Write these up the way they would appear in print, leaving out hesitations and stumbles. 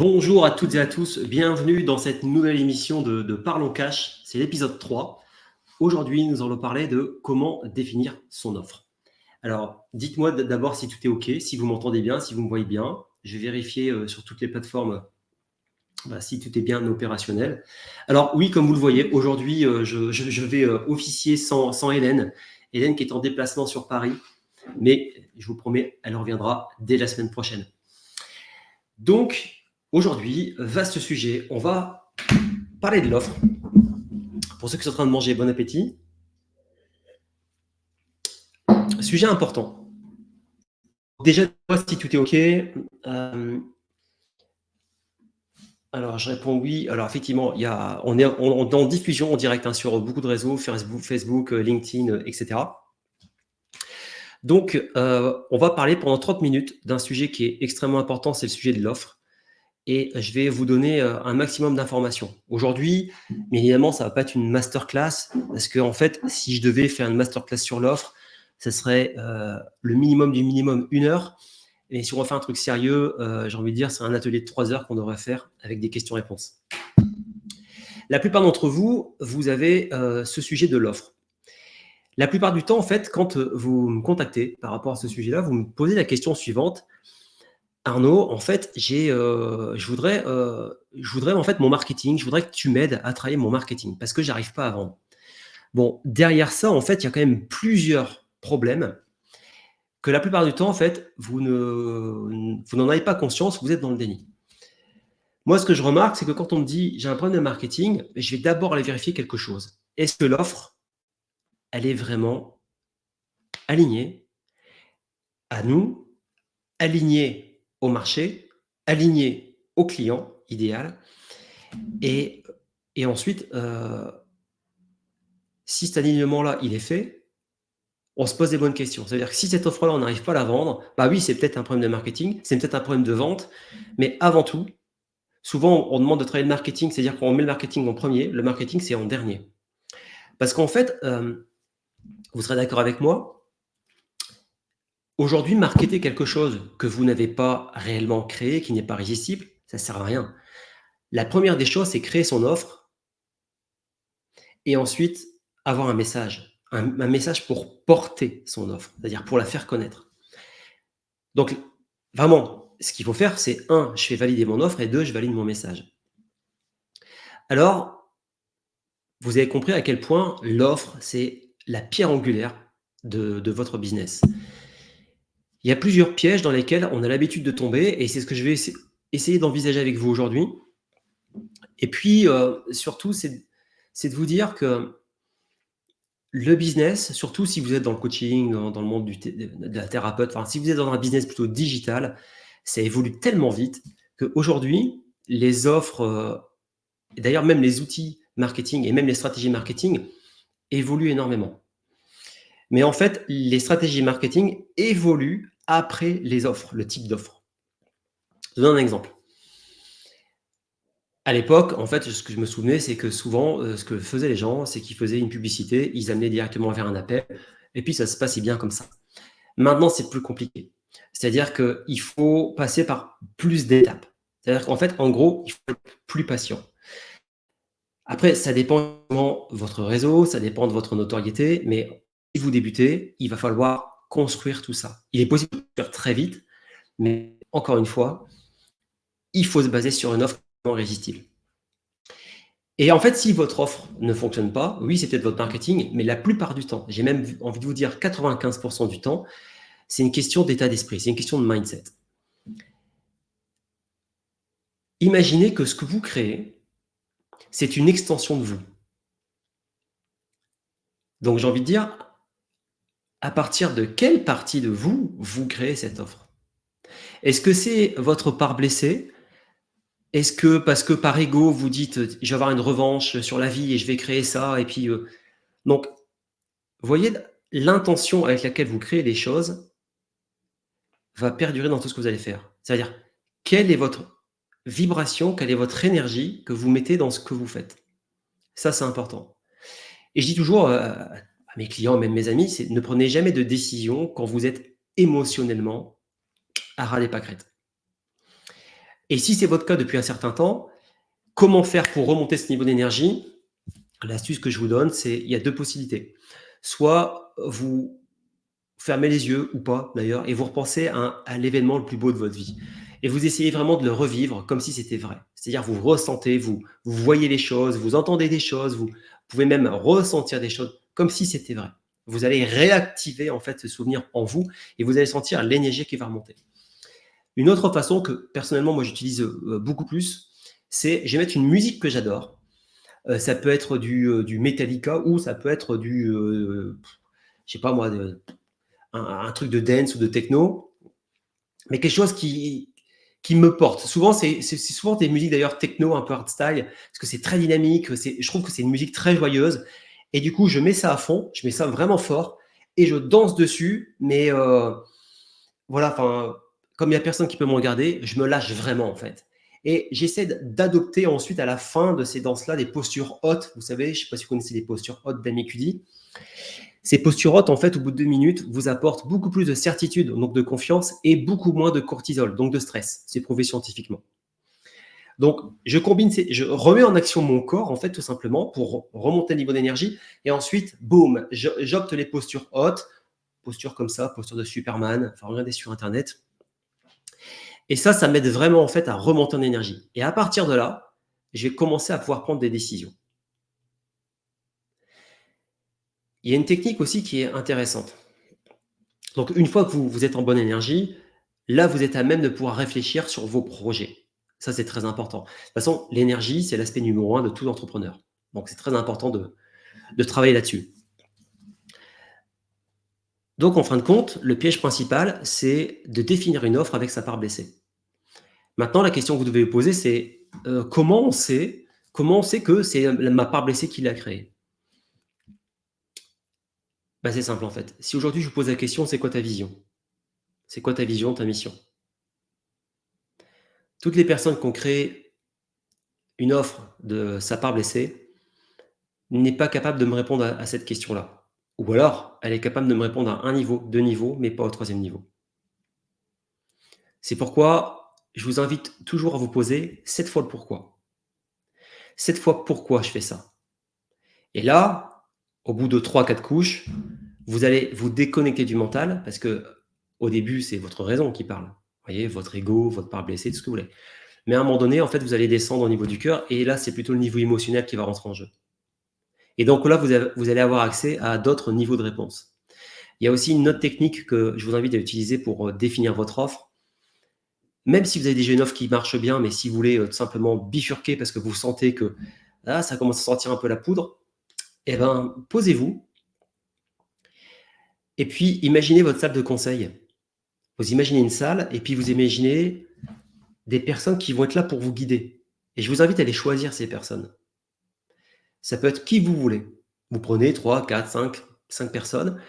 Bonjour à toutes et à tous, bienvenue dans cette nouvelle émission de Parlons Cash, c'est l'épisode 3. Aujourd'hui, nous allons parler de comment définir son offre. Alors, dites-moi d'abord si tout est OK, si vous m'entendez bien, si vous me voyez bien. Je vais vérifier sur toutes les plateformes si tout est bien opérationnel. Alors oui, comme vous le voyez, aujourd'hui, je vais officier sans Hélène. Hélène qui est en déplacement sur Paris, mais je vous promets, elle reviendra dès la semaine prochaine. Donc, aujourd'hui, vaste sujet, on va parler de l'offre. Pour ceux qui sont en train de manger, bon appétit. Sujet important. Déjà, si tout est OK. Alors, je réponds oui. Alors, effectivement, on est en diffusion en direct sur beaucoup de réseaux, Facebook, LinkedIn, etc. Donc, on va parler pendant 30 minutes d'un sujet qui est extrêmement important, c'est le sujet de l'offre. Et je vais vous donner un maximum d'informations. Aujourd'hui, mais évidemment, ça ne va pas être une masterclass, parce que en fait, si je devais faire une masterclass sur l'offre, ce serait le minimum du minimum 1 heure. Et si on refait un truc sérieux, j'ai envie de dire, c'est un atelier de 3 heures qu'on devrait faire avec des questions-réponses. La plupart d'entre vous, vous avez ce sujet de l'offre. La plupart du temps, en fait, quand vous me contactez par rapport à ce sujet-là, vous me posez la question suivante. Arnaud, en fait, je voudrais en fait mon marketing, je voudrais que tu m'aides à travailler mon marketing parce que j'arrive pas à vendre. Bon, derrière ça, en fait, il y a quand même plusieurs problèmes que la plupart du temps, en fait, vous n'en avez pas conscience, vous êtes dans le déni. Moi, ce que je remarque, c'est que quand on me dit j'ai un problème de marketing, je vais d'abord aller vérifier quelque chose. Est-ce que l'offre, elle est vraiment alignée à nous, alignée au marché, alignée au client idéal? Et ensuite, si cet alignement-là, il est fait, on se pose des bonnes questions. C'est-à-dire que si cette offre-là, on n'arrive pas à la vendre, bah oui, c'est peut-être un problème de marketing, c'est peut-être un problème de vente, mais avant tout, souvent, on demande de travailler le marketing, c'est-à-dire qu'on met le marketing en premier, le marketing, c'est en dernier. Parce qu'en fait, vous serez d'accord avec moi, aujourd'hui, marketer quelque chose que vous n'avez pas réellement créé, qui n'est pas résistible, ça ne sert à rien. La première des choses, c'est créer son offre et ensuite avoir un message. Un message pour porter son offre, c'est-à-dire pour la faire connaître. Donc, vraiment, ce qu'il faut faire, c'est 1, je fais valider mon offre et 2, je valide mon message. Alors, vous avez compris à quel point l'offre, c'est la pierre angulaire de votre business. Il y a plusieurs pièges dans lesquels on a l'habitude de tomber et c'est ce que je vais essayer d'envisager avec vous aujourd'hui. Et puis, surtout, c'est de vous dire que le business, surtout si vous êtes dans le coaching, dans le monde de la thérapeute, enfin, si vous êtes dans un business plutôt digital, ça évolue tellement vite qu'aujourd'hui, les offres, d'ailleurs même les outils marketing et même les stratégies marketing évoluent énormément. Mais en fait, les stratégies marketing évoluent après les offres, le type d'offre. Je vous donne un exemple. À l'époque, en fait, ce que je me souvenais, c'est que souvent, ce que faisaient les gens, c'est qu'ils faisaient une publicité, ils amenaient directement vers un appel et puis ça se passait bien comme ça. Maintenant, c'est plus compliqué. C'est-à-dire qu'il faut passer par plus d'étapes. C'est-à-dire qu'en fait, en gros, il faut être plus patient. Après, ça dépend de votre réseau, ça dépend de votre notoriété, mais si vous débutez, il va falloir construire tout ça. Il est possible de le faire très vite, mais encore une fois, il faut se baser sur une offre irrésistible. Et en fait, si votre offre ne fonctionne pas, oui, c'est peut-être votre marketing, mais la plupart du temps, j'ai même envie de vous dire 95% du temps, c'est une question d'état d'esprit, c'est une question de mindset. Imaginez que ce que vous créez, c'est une extension de vous. Donc j'ai envie de dire, à partir de quelle partie de vous, vous créez cette offre? Est-ce que c'est votre part blessée? Est-ce que parce que par ego, vous dites, je vais avoir une revanche sur la vie et je vais créer ça et puis, donc, vous voyez, l'intention avec laquelle vous créez les choses va perdurer dans tout ce que vous allez faire. C'est-à-dire, quelle est votre vibration, quelle est votre énergie que vous mettez dans ce que vous faites? Ça, c'est important. Et je dis toujours à mes clients, même mes amis, c'est ne prenez jamais de décision quand vous êtes émotionnellement à ras des pâquerettes. Et si c'est votre cas depuis un certain temps, comment faire pour remonter ce niveau d'énergie? L'astuce que je vous donne, c'est il y a 2 possibilités. Soit vous fermez les yeux ou pas d'ailleurs et vous repensez à l'événement le plus beau de votre vie et vous essayez vraiment de le revivre comme si c'était vrai. C'est-à-dire vous ressentez, vous voyez les choses, vous entendez des choses, vous pouvez même ressentir des choses comme si c'était vrai. Vous allez réactiver en fait ce souvenir en vous et vous allez sentir l'énergie qui va remonter. Une autre façon que personnellement moi j'utilise, beaucoup plus, c'est je vais mettre une musique que j'adore. Ça peut être du Metallica ou ça peut être je sais pas moi, un truc de dance ou de techno, mais quelque chose qui me porte. Souvent, c'est souvent des musiques d'ailleurs techno, un peu hardstyle, parce que c'est très dynamique, je trouve que c'est une musique très joyeuse. Et du coup, je mets ça à fond, je mets ça vraiment fort, et je danse dessus, mais voilà, enfin, comme il n'y a personne qui peut me regarder, je me lâche vraiment en fait. Et j'essaie d'adopter ensuite à la fin de ces danses-là des postures hautes. Vous savez, je ne sais pas si vous connaissez les postures hautes d'Amikudi. Ces postures hautes, en fait, au bout de 2 minutes, vous apportent beaucoup plus de certitude, donc de confiance, et beaucoup moins de cortisol, donc de stress. C'est prouvé scientifiquement. Donc, je remets en action mon corps, en fait, tout simplement, pour remonter le niveau d'énergie. Et ensuite, boum, j'opte les postures hautes, posture comme ça, posture de Superman, enfin, regardez sur Internet. Et ça m'aide vraiment, en fait, à remonter en énergie. Et à partir de là, je vais commencer à pouvoir prendre des décisions. Il y a une technique aussi qui est intéressante. Donc, une fois que vous êtes en bonne énergie, là, vous êtes à même de pouvoir réfléchir sur vos projets. Ça, c'est très important. De toute façon, l'énergie, c'est l'aspect numéro un de tout entrepreneur. Donc, c'est très important de travailler là-dessus. Donc, en fin de compte, le piège principal, c'est de définir une offre avec sa part blessée. Maintenant, la question que vous devez vous poser, c'est comment on sait que c'est ma part blessée qui l'a créée? Bah, c'est simple en fait. Si aujourd'hui je vous pose la question, c'est quoi ta vision? C'est quoi ta vision, ta mission? Toutes les personnes qui ont créé une offre de sa part blessée n'est pas capable de me répondre à cette question-là. Ou alors, elle est capable de me répondre à un niveau, 2 niveaux, mais pas au troisième niveau. C'est pourquoi je vous invite toujours à vous poser 7 fois le pourquoi. 7 fois pourquoi je fais ça. Et là, au bout de 3-4 couches, vous allez vous déconnecter du mental parce que au début, c'est votre raison qui parle. Vous voyez, votre ego, votre part blessée, tout ce que vous voulez. Mais à un moment donné, en fait, vous allez descendre au niveau du cœur et là, c'est plutôt le niveau émotionnel qui va rentrer en jeu. Et donc là, vous allez avoir accès à d'autres niveaux de réponse. Il y a aussi une autre technique que je vous invite à utiliser pour définir votre offre. Même si vous avez déjà une offre qui marche bien, mais si vous voulez tout simplement bifurquer parce que vous sentez que là, ça commence à sortir un peu la poudre, eh ben, posez-vous et puis imaginez votre salle de conseil. Vous imaginez une salle et puis vous imaginez des personnes qui vont être là pour vous guider. Et je vous invite à les choisir, ces personnes. Ça peut être qui vous voulez. Vous prenez 3, 4, 5 personnes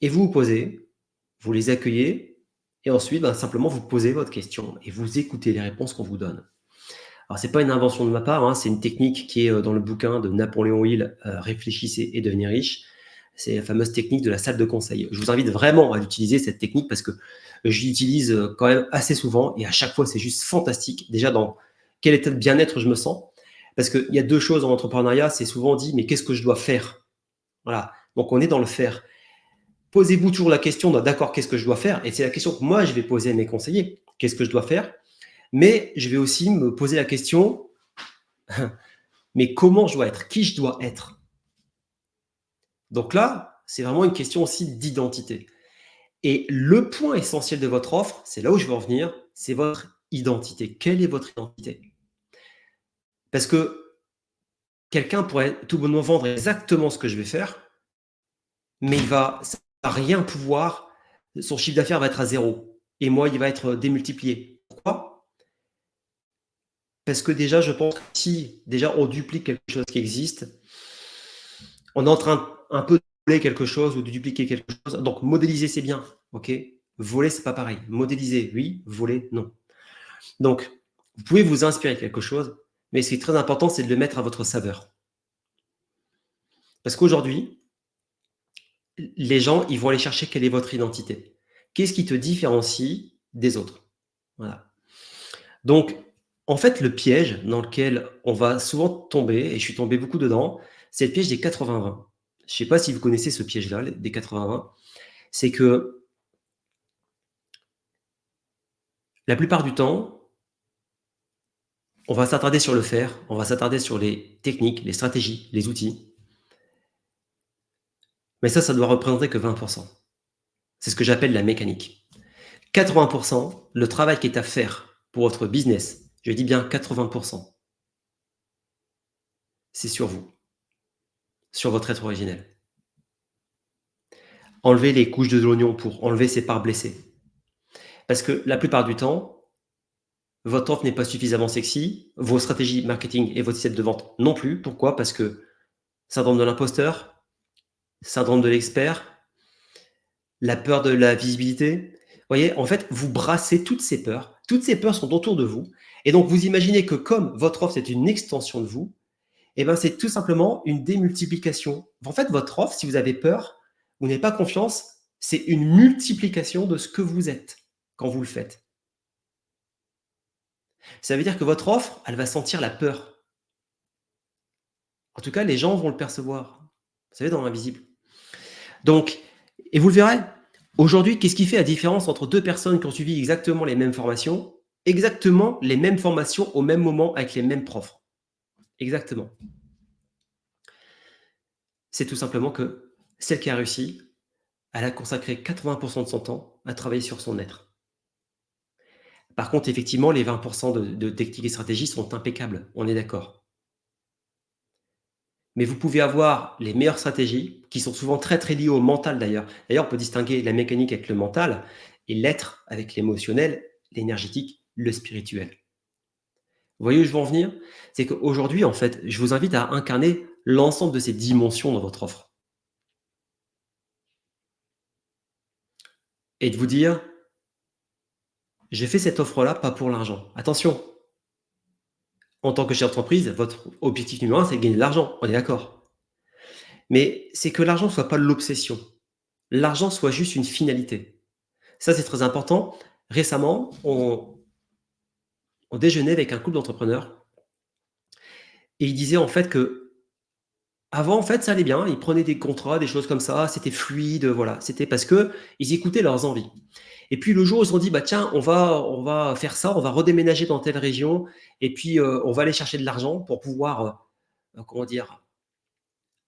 et vous vous posez, vous les accueillez et ensuite, ben, simplement, vous posez votre question et vous écoutez les réponses qu'on vous donne. Alors, c'est pas une invention de ma part, hein, c'est une technique qui est dans le bouquin de Napoléon Hill, Réfléchissez et devenez riche. C'est la fameuse technique de la salle de conseil. Je vous invite vraiment à utiliser cette technique parce que je l'utilise quand même assez souvent et à chaque fois, c'est juste fantastique. Déjà, dans quel état de bien-être je me sens. Parce qu'il y a deux choses en entrepreneuriat, c'est souvent dit, mais qu'est-ce que je dois faire? Voilà. Donc, on est dans le faire. Posez-vous toujours la question, d'accord, qu'est-ce que je dois faire? Et c'est la question que moi, je vais poser à mes conseillers. Qu'est-ce que je dois faire? Mais je vais aussi me poser la question, mais comment je dois être? Qui je dois être? Donc là, c'est vraiment une question aussi d'identité. Et le point essentiel de votre offre, c'est là où je veux en venir, c'est votre identité. Quelle est votre identité? Parce que quelqu'un pourrait tout bonnement vendre exactement ce que je vais faire, mais ça va rien pouvoir, son chiffre d'affaires va être à zéro. Et moi, il va être démultiplié. Pourquoi? Parce que déjà, je pense que si déjà on duplique quelque chose qui existe, on est en train un peu de voler quelque chose ou de dupliquer quelque chose. Donc, modéliser, c'est bien. OK? Voler, c'est pas pareil. Modéliser, oui. Voler, non. Donc, vous pouvez vous inspirer de quelque chose, mais ce qui est très important, c'est de le mettre à votre saveur. Parce qu'aujourd'hui, les gens, ils vont aller chercher quelle est votre identité. Qu'est-ce qui te différencie des autres? Voilà. Donc, En fait, le piège dans lequel on va souvent tomber, et je suis tombé beaucoup dedans, c'est le piège des 80-20. Je ne sais pas si vous connaissez ce piège-là, des 80-20. C'est que la plupart du temps, on va s'attarder sur le faire, on va s'attarder sur les techniques, les stratégies, les outils, mais ça doit représenter que 20%. C'est ce que j'appelle la mécanique. 80%, le travail qui est à faire pour votre business, je dis bien 80%, c'est sur vous, sur votre être originel. Enlevez les couches de l'oignon pour enlever ces parts blessées. Parce que la plupart du temps, votre offre n'est pas suffisamment sexy, vos stratégies marketing et votre système de vente non plus. Pourquoi? Parce que syndrome de l'imposteur, syndrome de l'expert, la peur de la visibilité. Vous voyez, en fait, vous brassez toutes ces peurs. Toutes ces peurs sont autour de vous. Et donc, vous imaginez que comme votre offre, c'est une extension de vous, eh ben, c'est tout simplement une démultiplication. En fait, votre offre, si vous avez peur, vous n'avez pas confiance, c'est une multiplication de ce que vous êtes quand vous le faites. Ça veut dire que votre offre, elle va sentir la peur. En tout cas, les gens vont le percevoir. Vous savez, dans l'invisible. Donc, et vous le verrez, aujourd'hui, qu'est-ce qui fait la différence entre deux personnes qui ont suivi exactement les mêmes formations au même moment avec les mêmes profs? Exactement. C'est tout simplement que celle qui a réussi, elle a consacré 80% de son temps à travailler sur son être. Par contre, effectivement, les 20% de techniques et stratégies sont impeccables, on est d'accord. Mais vous pouvez avoir les meilleures stratégies, qui sont souvent très, très liées au mental d'ailleurs. D'ailleurs, on peut distinguer la mécanique avec le mental et l'être avec l'émotionnel, l'énergétique, le spirituel. Vous voyez où je veux en venir? C'est qu'aujourd'hui, en fait, je vous invite à incarner l'ensemble de ces dimensions dans votre offre et de vous dire: «J'ai fait cette offre-là pas pour l'argent». Attention, en tant que chef d'entreprise, votre objectif numéro 1, c'est de gagner de l'argent, on est d'accord? Mais c'est que l'argent ne soit pas l'obsession. L'argent soit juste une finalité. Ça, c'est très important. Récemment, on déjeunait avec un couple d'entrepreneurs et ils disaient en fait que avant, en fait, ça allait bien. Ils prenaient des contrats, des choses comme ça, c'était fluide, voilà. C'était parce que ils écoutaient leurs envies. Et puis le jour où ils se sont dit: «Bah tiens, on va faire ça, on va redéménager dans telle région et puis, on va aller chercher de l'argent pour pouvoir, comment dire?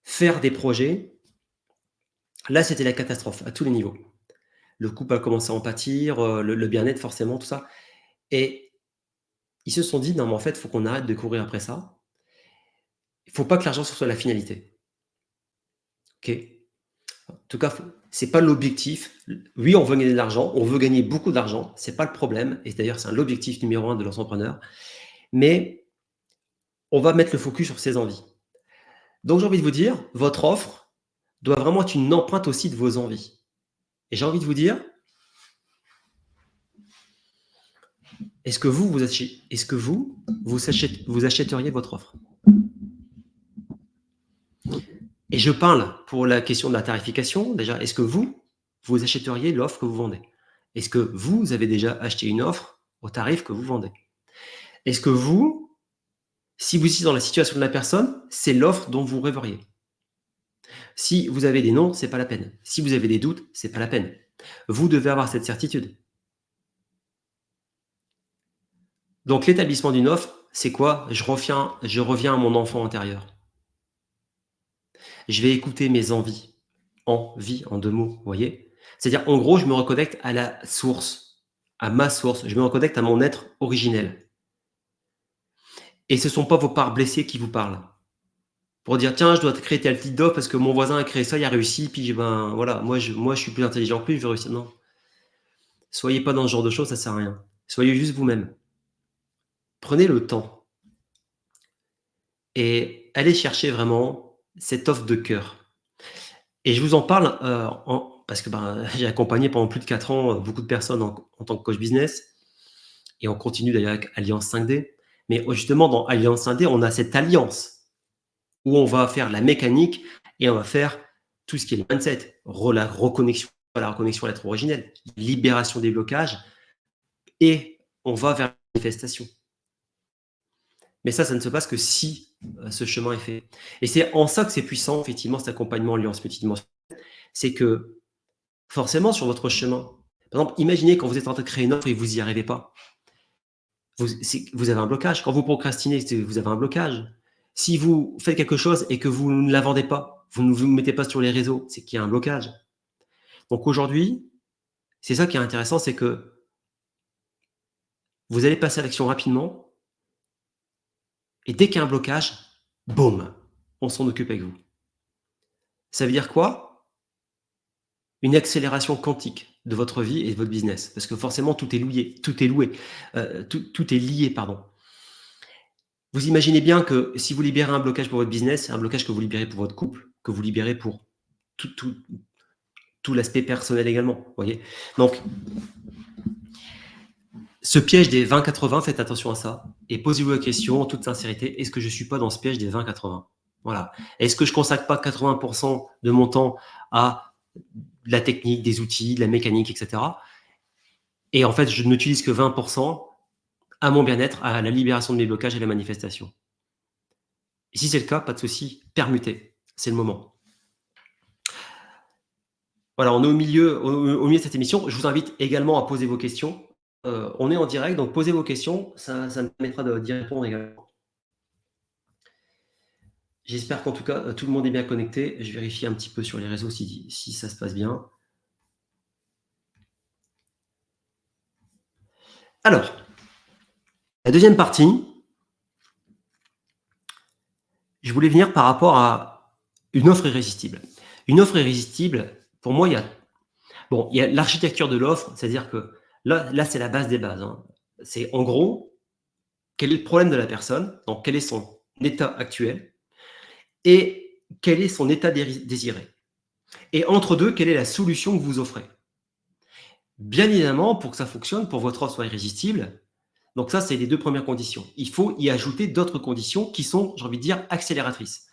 Faire des projets». Là, c'était la catastrophe à tous les niveaux. Le couple a commencé à en pâtir, le bien-être forcément, tout ça et ils se sont dit: «Non mais en fait, il faut qu'on arrête de courir après ça. Il faut pas que l'argent ce soit la finalité». OK? En tout cas, faut c'est pas l'objectif. Oui, on veut gagner de l'argent, on veut gagner beaucoup d'argent, c'est pas le problème et d'ailleurs, c'est l'objectif numéro un de l'entrepreneur, mais on va mettre le focus sur ses envies. Donc j'ai envie de vous dire, votre offre doit vraiment être une empreinte aussi de vos envies et j'ai envie de vous dire, est-ce que vous achèteriez votre offre? Et je parle pour la question de la tarification, déjà, est-ce que vous achèteriez l'offre que vous vendez? Est-ce que vous avez déjà acheté une offre au tarif que vous vendez? Est-ce que vous, si vous étiez dans la situation de la personne, c'est l'offre dont vous rêveriez? Si vous avez des non, c'est pas la peine. Si vous avez des doutes, c'est pas la peine. Vous devez avoir cette certitude. Donc l'établissement d'une offre, c'est quoi? Je reviens à mon enfant intérieur. Je vais écouter mes envies. Envie en 2 mots, vous voyez? C'est-à-dire, en gros, je me reconnecte à la source, à ma source. Je me reconnecte à mon être originel et ce sont pas vos parts blessées qui vous parlent. Pour dire: «Tiens, je dois te créer tel type d'offre parce que mon voisin a créé ça, il a réussi, puis ben, voilà, moi je suis plus intelligent que lui, je vais réussir». Non, soyez pas dans ce genre de choses, ça sert à rien. Soyez juste vous-même. Prenez le temps et allez chercher vraiment cette offre de cœur et je vous en parle, parce que, ben, j'ai accompagné pendant plus de 4 ans, beaucoup de personnes en tant que coach business et on continue d'ailleurs avec Alliance 5D. Mais justement, dans Alliance 5D, on a cette alliance où on va faire la mécanique et on va faire tout ce qui est le mindset, la reconnexion, la reconnexion à l'être originel, libération des blocages et on va vers la manifestation. Mais ça ne se passe que si ce chemin est fait. Et c'est en ça que c'est puissant, effectivement, cet accompagnement en alliance multidimensionnelle. C'est que forcément, sur votre chemin, par exemple, imaginez quand vous êtes en train de créer une offre et vous n'y arrivez pas. Vous avez un blocage. Quand vous procrastinez, vous avez un blocage. Si vous faites quelque chose et que vous ne la vendez pas, vous ne vous mettez pas sur les réseaux, c'est qu'il y a un blocage. Donc aujourd'hui, c'est ça qui est intéressant, c'est que vous allez passer à l'action rapidement et dès qu'il y a un blocage, boum, on s'en occupe avec vous. Ça veut dire quoi? Une accélération quantique de votre vie et de votre business. Parce que forcément, tout est loué, tout est lié, pardon. Vous imaginez bien que si vous libérez un blocage pour votre business, c'est un blocage que vous libérez pour votre couple, que vous libérez pour tout, tout, tout l'aspect personnel également. Voyez. Donc, ce piège des 20-80, faites attention à ça et posez-vous la question en toute sincérité, est-ce que je ne suis pas dans ce piège des 20-80? Voilà. Est-ce que je ne consacre pas 80% de mon temps à la technique, des outils, de la mécanique, etc. Et en fait, je n'utilise que 20% à mon bien-être, à la libération de mes blocages et à la manifestation. Et si c'est le cas, pas de souci, permutez. C'est le moment. Voilà, on est au milieu de cette émission. Je vous invite également à poser vos questions. On est en direct, donc posez vos questions. Ça me permettra d'y répondre également. J'espère qu'en tout cas, tout le monde est bien connecté. Je vérifie un petit peu sur les réseaux si ça se passe bien. Alors, la deuxième partie, je voulais venir par rapport à une offre irrésistible. Une offre irrésistible, pour moi, il y a l'architecture de l'offre, c'est-à-dire que là c'est la base des bases. Hein. C'est en gros, quel est le problème de la personne, donc quel est son état actuel et quel est son état désiré. Et entre deux, quelle est la solution que vous offrez. Bien évidemment, pour que ça fonctionne, pour que votre offre soit irrésistible, donc ça, c'est les deux premières conditions. Il faut y ajouter d'autres conditions qui sont, j'ai envie de dire, accélératrices.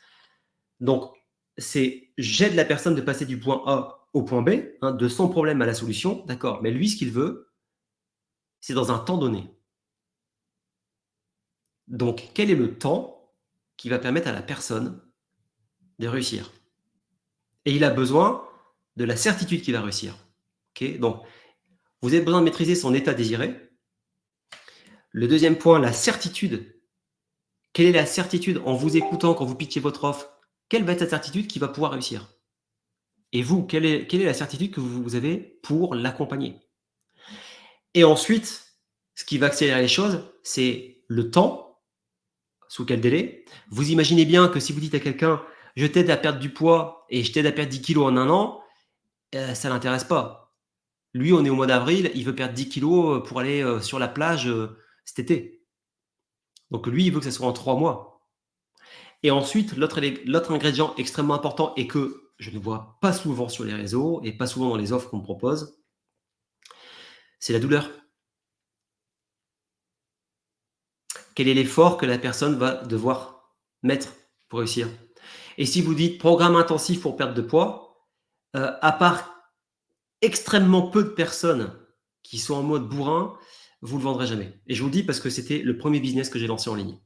Donc, c'est j'aide la personne de passer du point A au point B, hein, de son problème à la solution, d'accord. Mais lui, ce qu'il veut, c'est dans un temps donné. Donc, quel est le temps qui va permettre à la personne de réussir? Et il a besoin de la certitude qu'il va réussir. Okay, donc, vous avez besoin de maîtriser son état désiré. Le deuxième point, la certitude. Quelle est la certitude en vous écoutant, quand vous pitchez votre offre? Quelle va être la certitude qui va pouvoir réussir? Et vous, quelle est la certitude que vous avez pour l'accompagner? Et ensuite, ce qui va accélérer les choses, c'est le temps. Sous quel délai? Vous imaginez bien que si vous dites à quelqu'un: «Je t'aide à perdre du poids et je t'aide à perdre 10 kilos en 1 an», ça l'intéresse pas. Lui, on est au mois d'avril, il veut perdre 10 kilos, pour aller, sur la plage, cet été. Donc lui, il veut que ça soit en 3 mois. Et ensuite, l'autre ingrédient extrêmement important et que je ne vois pas souvent sur les réseaux et pas souvent dans les offres qu'on me propose, c'est la douleur. Quel est l'effort que la personne va devoir mettre pour réussir? Et si vous dites programme intensif pour perdre de poids, à part extrêmement peu de personnes qui sont en mode bourrin, vous ne le vendrez jamais. Et je vous le dis parce que c'était le premier business que j'ai lancé en ligne.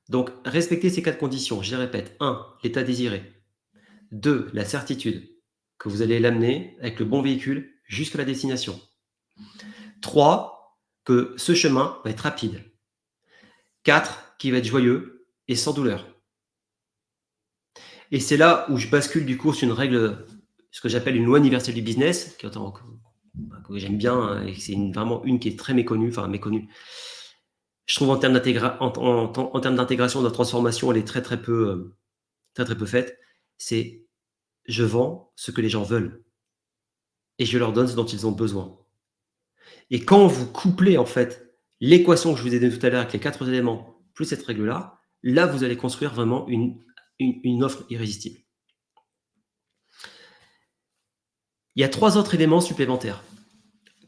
Donc, respectez ces 4 conditions. Je les répète. 1, l'état désiré. 2, la certitude que vous allez l'amener avec le bon véhicule jusqu'à la destination. 3, que ce chemin va être rapide. 4, qu'il va être joyeux et sans douleur. Et c'est là où je bascule du coup sur une règle, ce que j'appelle une loi universelle du business, que j'aime bien, hein, et c'est vraiment une qui est très méconnue, enfin méconnue. Je trouve en termes d'intégration, de transformation, elle est très peu faite. C'est je vends ce que les gens veulent et je leur donne ce dont ils ont besoin. Et quand vous couplez en fait l'équation que je vous ai donnée tout à l'heure avec les 4 éléments, plus cette règle-là, là vous allez construire vraiment une offre irrésistible. Il y a 3 autres éléments supplémentaires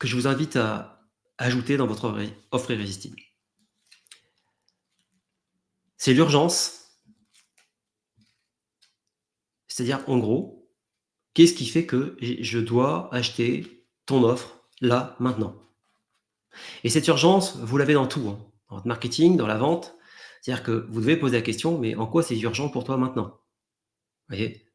que je vous invite à ajouter dans votre offre irrésistible. C'est l'urgence, c'est-à-dire en gros, qu'est-ce qui fait que je dois acheter ton offre là, maintenant? Et cette urgence, vous l'avez dans tout, hein, dans votre marketing, dans la vente. C'est-à-dire que vous devez poser la question, mais en quoi c'est urgent pour toi maintenant? Vous voyez?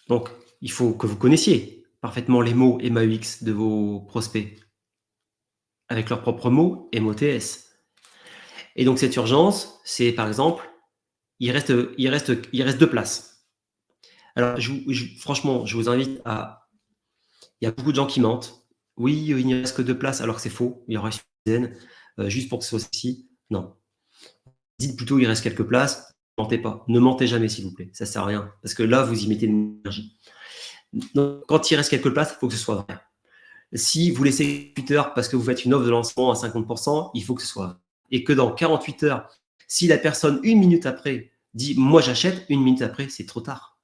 Donc, il faut que vous connaissiez parfaitement les mots MAUX de vos prospects, avec leurs propres mots MOTS. Et donc cette urgence, c'est par exemple, il reste 2 places. Alors franchement, je vous invite à il y a beaucoup de gens qui mentent. Oui, il n'y reste que 2 places, alors que c'est faux, il y en reste une dizaine, juste pour que ce soit sexy. Non. Dites plutôt: «Il reste quelques places», mentez pas. Ne mentez jamais, s'il vous plaît, ça sert à rien, parce que là, vous y mettez de l'énergie. Donc quand il reste quelques places, il faut que ce soit vrai. Si vous laissez 8 heures parce que vous faites une offre de lancement à 50%, il faut que ce soit vrai. Et que dans 48 heures, si la personne, 1 minute après, dit: «Moi, j'achète», 1 minute après, c'est trop tard.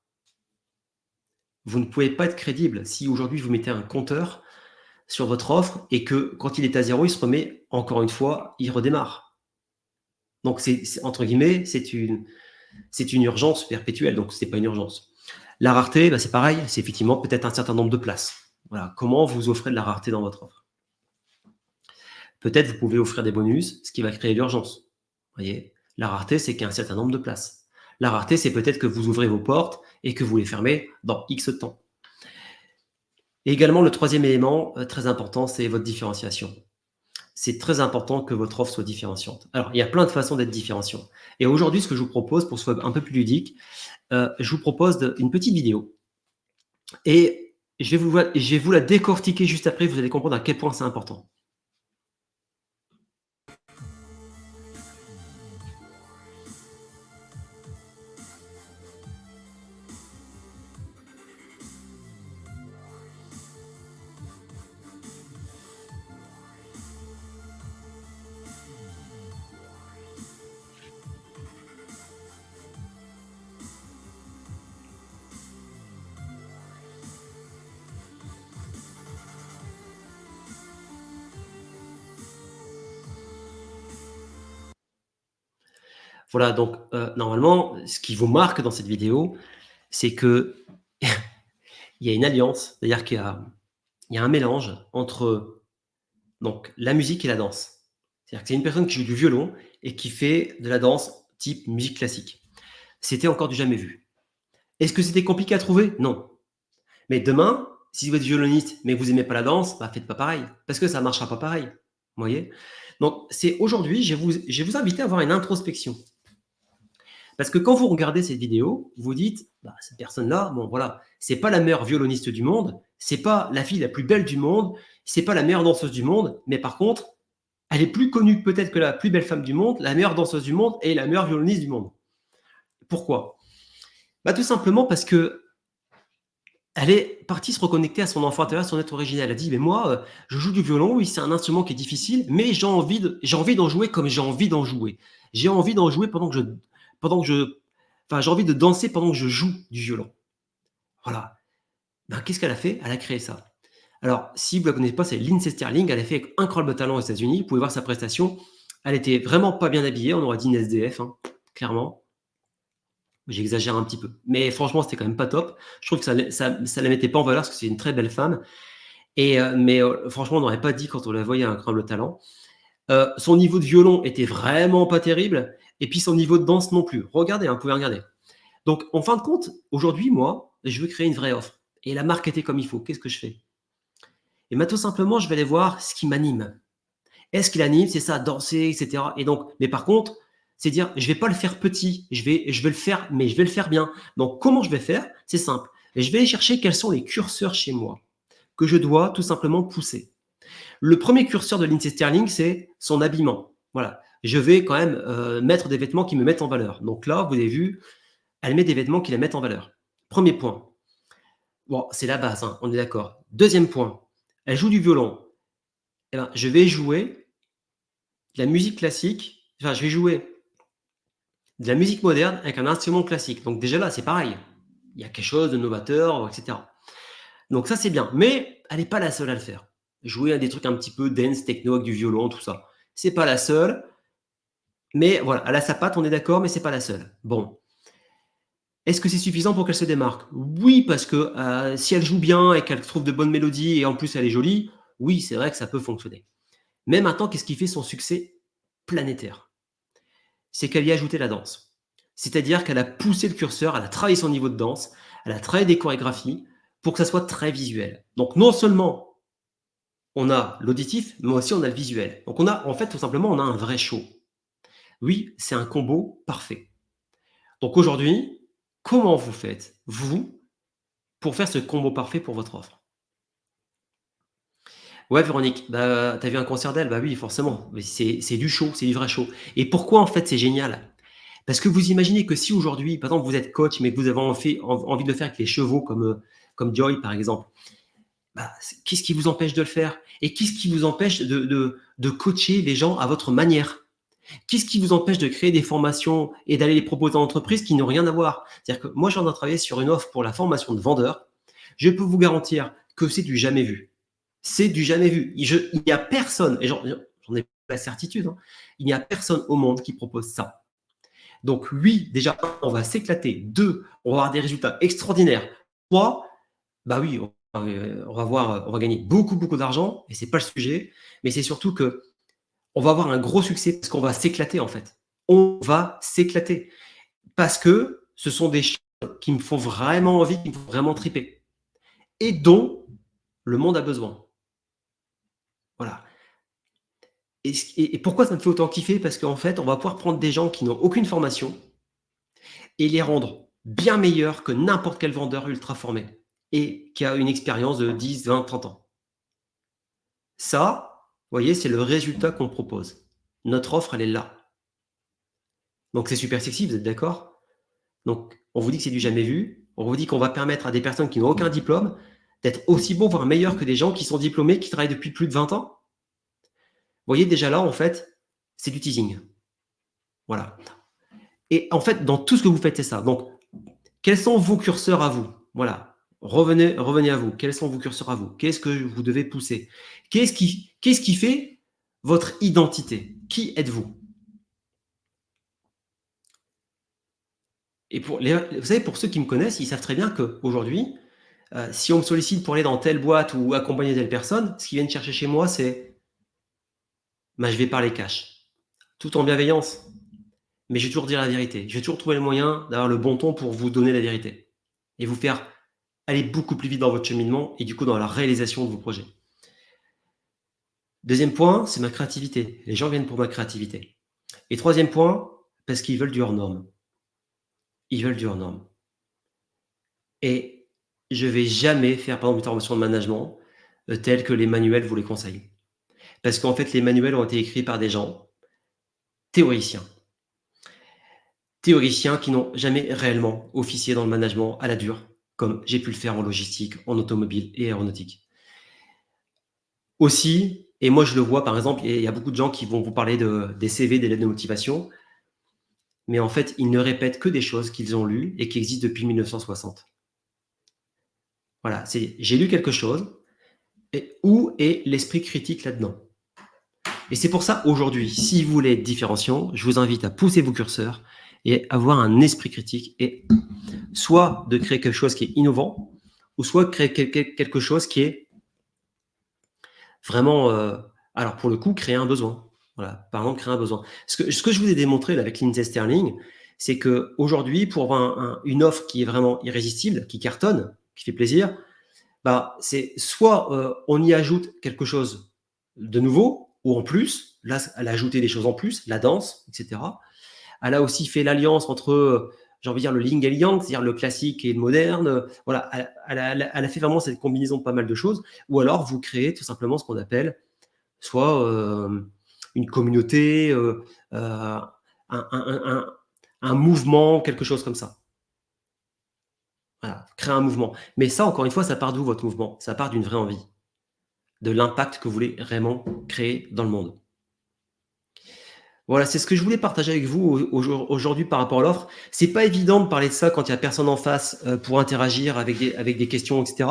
Vous ne pouvez pas être crédible. Si aujourd'hui, vous mettez un compteur sur votre offre et que quand il est à 0, il se remet, encore une fois, il redémarre. Donc entre guillemets, c'est une urgence perpétuelle, donc ce n'est pas une urgence. La rareté, bah, c'est pareil, c'est effectivement peut-être un certain nombre de places. Voilà, comment vous offrez de la rareté dans votre offre? Peut-être vous pouvez offrir des bonus, ce qui va créer l'urgence. Vous voyez? La rareté, c'est qu'il y a un certain nombre de places. La rareté, c'est peut-être que vous ouvrez vos portes et que vous les fermez dans X temps. Et également, le troisième élément, très important, c'est votre différenciation. C'est très important que votre offre soit différenciante. Alors, il y a plein de façons d'être différenciant. Et aujourd'hui, ce que je vous propose, pour que ce soit un peu plus ludique, je vous propose une petite vidéo. Et je vais vous la décortiquer juste après, vous allez comprendre à quel point c'est important. Voilà, donc normalement, ce qui vous marque dans cette vidéo, c'est que il y a une alliance, c'est-à-dire qu'il y a un mélange entre donc la musique et la danse. C'est-à-dire que c'est une personne qui joue du violon et qui fait de la danse type musique classique. C'était encore du jamais vu. Est-ce que c'était compliqué à trouver? Non. Mais demain, si vous êtes violoniste, mais que vous aimez pas la danse, bah, faites pas pareil, parce que ça marchera pas pareil. Vous voyez? Donc c'est aujourd'hui, je vais vous inviter à avoir une introspection. Parce que quand vous regardez cette vidéo, vous dites: «Bah, cette personne-là, bon voilà, c'est pas la meilleure violoniste du monde, c'est pas la fille la plus belle du monde, c'est pas la meilleure danseuse du monde, mais par contre, elle est plus connue peut-être que la plus belle femme du monde, la meilleure danseuse du monde et la meilleure violoniste du monde». Pourquoi? Bah, tout simplement parce que elle est partie se reconnecter à son enfant intérieur, à son être originel. Elle a dit: «Mais moi, je joue du violon, oui, c'est un instrument qui est difficile, mais j'ai envie d'en jouer comme j'ai envie d'en jouer. J'ai envie d'en jouer pendant que je enfin, j'ai envie de danser pendant que je joue du violon». Voilà. Ben, qu'est-ce qu'elle a fait? Elle a créé ça. Alors, si vous ne la connaissez pas, c'est Lindsey Stirling. Elle a fait incroyable talent aux États-Unis. Vous pouvez voir sa prestation. Elle était vraiment pas bien habillée. On aurait dit une SDF, hein, clairement. J'exagère un petit peu. Mais franchement, c'était quand même pas top. Je trouve que ça la mettait pas en valeur parce que c'est une très belle femme. Mais franchement, on n'aurait pas dit quand on la voyait un incroyable talent. Son niveau de violon était vraiment pas terrible. Et puis son niveau de danse non plus. Regardez, hein, vous pouvez regarder. Donc, en fin de compte, aujourd'hui, moi, je veux créer une vraie offre et la marketer comme il faut. Qu'est-ce que je fais? Et ben, tout simplement, je vais aller voir ce qui m'anime. Est-ce qu'il anime? C'est ça, danser, et cetera. Et donc, mais par contre, c'est dire, je vais pas le faire petit, je vais le faire, mais je vais le faire bien. Donc, comment je vais faire? C'est simple. Je vais aller chercher quels sont les curseurs chez moi que je dois tout simplement pousser. Le premier curseur de Lindsay Sterling, c'est son habillement. Voilà. Je vais quand même mettre des vêtements qui me mettent en valeur. Donc là, vous avez vu, elle met des vêtements qui la mettent en valeur. Premier point. Bon, c'est la base, hein, on est d'accord. Deuxième point, elle joue du violon. Eh ben, je vais jouer de la musique classique, enfin, je vais jouer de la musique moderne avec un instrument classique. Donc déjà là, c'est pareil. Il y a quelque chose de novateur, et cetera. Donc ça, c'est bien. Mais elle n'est pas la seule à le faire. Jouer à des trucs un petit peu dance, techno, avec du violon, tout ça. C'est pas la seule. Mais voilà, elle a sa patte, on est d'accord, mais c'est pas la seule. Bon. Est-ce que c'est suffisant pour qu'elle se démarque? Oui, parce que si elle joue bien et qu'elle trouve de bonnes mélodies et en plus elle est jolie, oui, c'est vrai que ça peut fonctionner. Mais maintenant, qu'est-ce qui fait son succès planétaire? C'est qu'elle y a ajouté la danse. C'est-à-dire qu'elle a poussé le curseur, elle a travaillé son niveau de danse, elle a travaillé des chorégraphies pour que ça soit très visuel. Donc non seulement on a l'auditif, mais aussi on a le visuel. Donc on a, en fait, tout simplement, on a un vrai show. Oui, c'est un combo parfait. Donc aujourd'hui, comment vous faites, vous, pour faire ce combo parfait pour votre offre? Ouais, Véronique, bah, tu vu un concert d'elle? Bah oui, forcément. Mais c'est du show, c'est du vrai show. Et pourquoi en fait c'est génial? Parce que vous imaginez que si aujourd'hui, par exemple, vous êtes coach, mais que vous avez envie de le faire avec les chevaux comme Joy, par exemple, bah, qu'est-ce qui vous empêche de le faire? Et qu'est-ce qui vous empêche de coacher les gens à votre manière? Qu'est-ce qui vous empêche de créer des formations et d'aller les proposer en entreprise qui n'ont rien à voir? C'est-à-dire que moi, je suis en train de travailler sur une offre pour la formation de vendeurs. Je peux vous garantir que c'est du jamais vu. C'est du jamais vu. Il n'y a personne, et j'en ai la certitude, hein, il n'y a personne au monde qui propose ça. Donc oui, déjà, on va s'éclater. Deux, on va avoir des résultats extraordinaires. Trois, bah oui, on va gagner beaucoup, beaucoup d'argent, et c'est pas le sujet, mais c'est surtout que on va avoir un gros succès parce qu'on va s'éclater en fait. On va s'éclater parce que ce sont des choses qui me font vraiment envie, qui me font vraiment triper et dont le monde a besoin. Voilà. Et pourquoi ça me fait autant kiffer? Parce qu'en fait, on va pouvoir prendre des gens qui n'ont aucune formation et les rendre bien meilleurs que n'importe quel vendeur ultra formé et qui a une expérience de 10, 20, 30 ans. Ça, vous voyez, c'est le résultat qu'on propose. Notre offre, elle est là. Donc c'est super sexy, vous êtes d'accord? Donc on vous dit que c'est du jamais vu. On vous dit qu'on va permettre à des personnes qui n'ont aucun diplôme d'être aussi bons, voire meilleurs que des gens qui sont diplômés, qui travaillent depuis plus de 20 ans. Vous voyez, déjà là, en fait, c'est du teasing. Voilà. Et en fait, dans tout ce que vous faites, c'est ça. Donc, quels sont vos curseurs à vous? Voilà. Revenez à vous. Quels sont vos curseurs à vous? Qu'est-ce que vous devez pousser? Qu'est-ce qui fait votre identité? Qui êtes-vous? Et vous savez, pour ceux qui me connaissent, ils savent très bien qu'aujourd'hui, si on me sollicite pour aller dans telle boîte ou accompagner telle personne, ce qu'ils viennent chercher chez moi, c'est bah, je vais parler cash, tout en bienveillance. Mais je vais toujours dire la vérité. Je vais toujours trouver le moyen d'avoir le bon ton pour vous donner la vérité et vous faire aller beaucoup plus vite dans votre cheminement et du coup dans la réalisation de vos projets. Deuxième point, c'est ma créativité. Les gens viennent pour ma créativité. Et troisième point, parce qu'ils veulent du hors norme. Ils veulent du hors norme. Et je vais jamais faire, par exemple, une formation de management telle que les manuels vous les conseillent. Parce qu'en fait, les manuels ont été écrits par des gens théoriciens. Théoriciens qui n'ont jamais réellement officié dans le management à la dure, comme j'ai pu le faire en logistique, en automobile et aéronautique. Aussi, et moi je le vois par exemple, il y a beaucoup de gens qui vont vous parler des CV, des lettres de motivation, mais en fait, ils ne répètent que des choses qu'ils ont lues et qui existent depuis 1960. Voilà, c'est j'ai lu quelque chose, et où est l'esprit critique là-dedans? Et c'est pour ça, aujourd'hui, si vous voulez être différenciant, je vous invite à pousser vos curseurs et avoir un esprit critique et soit de créer quelque chose qui est innovant, ou soit créer quelque chose qui est vraiment, alors pour le coup, créer un besoin. Voilà, par exemple, créer un besoin. Ce que je vous ai démontré là, avec Lindsay Sterling, c'est qu'aujourd'hui, pour avoir une offre qui est vraiment irrésistible, qui cartonne, qui fait plaisir, bah, c'est soit on y ajoute quelque chose de nouveau, ou en plus, là, elle a ajouté des choses en plus, la danse, etc. Elle a aussi fait l'alliance entre, j'ai envie de dire, le yin et le yang, c'est-à-dire le classique et le moderne. Voilà, elle a fait vraiment cette combinaison de pas mal de choses. Ou alors, vous créez tout simplement ce qu'on appelle soit une communauté, un mouvement, quelque chose comme ça. Voilà, créer un mouvement. Mais ça, encore une fois, ça part d'où votre mouvement? Ça part d'une vraie envie, de l'impact que vous voulez vraiment créer dans le monde. Voilà, c'est ce que je voulais partager avec vous aujourd'hui par rapport à l'offre. C'est pas évident de parler de ça quand il y a personne en face pour interagir avec des questions, etc.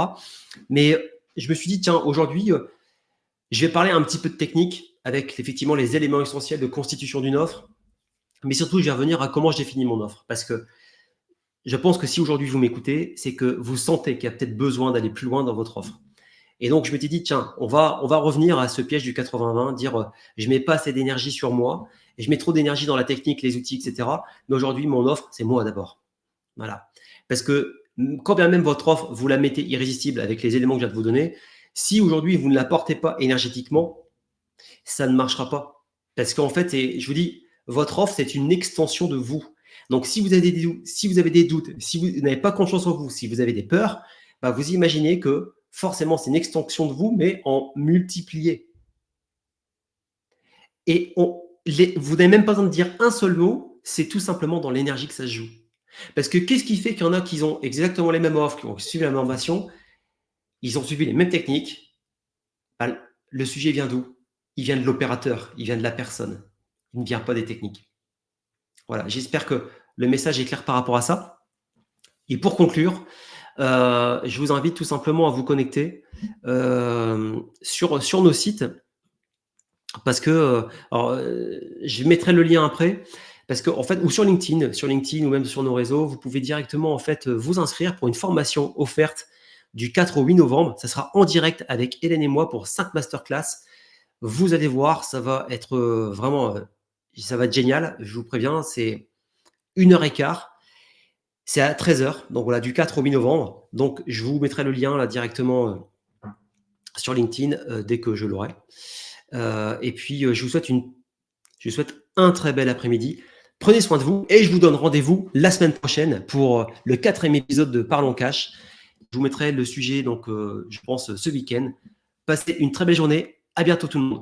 Mais je me suis dit, tiens, aujourd'hui, je vais parler un petit peu de technique avec effectivement les éléments essentiels de constitution d'une offre. Mais surtout, je vais revenir à comment je définis mon offre. Parce que je pense que si aujourd'hui vous m'écoutez, c'est que vous sentez qu'il y a peut-être besoin d'aller plus loin dans votre offre. Et donc, je m'étais dit, tiens, on va revenir à ce piège du 80-20, dire, je mets pas assez d'énergie sur moi, et je mets trop d'énergie dans la technique, les outils, etc. Mais aujourd'hui, mon offre, c'est moi d'abord. Voilà. Parce que quand bien même votre offre, vous la mettez irrésistible avec les éléments que je viens de vous donner, si aujourd'hui vous ne la portez pas énergétiquement, ça ne marchera pas. Parce qu'en fait, je vous dis, votre offre, c'est une extension de vous. Donc, si vous avez des doutes, si vous n'avez pas confiance en vous, si vous avez des peurs, bah, vous imaginez que forcément, c'est une extension de vous, mais en multiplié. Et vous n'avez même pas besoin de dire un seul mot, c'est tout simplement dans l'énergie que ça se joue. Parce que qu'est-ce qui fait qu'il y en a qui ont exactement les mêmes offres, qui ont suivi la même formation, ils ont suivi les mêmes techniques. Bah, le sujet vient d'où? Il vient de l'opérateur, il vient de la personne. Il ne vient pas des techniques. Voilà, j'espère que le message est clair par rapport à ça. Et pour conclure, je vous invite tout simplement à vous connecter sur nos sites parce que je mettrai le lien après. Parce que, en fait, ou sur LinkedIn ou même sur nos réseaux, vous pouvez directement en fait vous inscrire pour une formation offerte du 4 au 8 novembre. Ça sera en direct avec Hélène et moi pour 5 masterclass. Vous allez voir, ça va être vraiment, ça va être génial. Je vous préviens, c'est 1h15. C'est à 13h. Donc voilà, du 4 au 8 novembre. Donc je vous mettrai le lien là directement sur LinkedIn dès que je l'aurai. Et puis je vous souhaite un très bel après-midi. Prenez soin de vous et je vous donne rendez-vous la semaine prochaine pour le 4e épisode de Parlons Cash. Je vous mettrai le sujet, donc je pense, ce week-end. Passez une très belle journée. À bientôt tout le monde.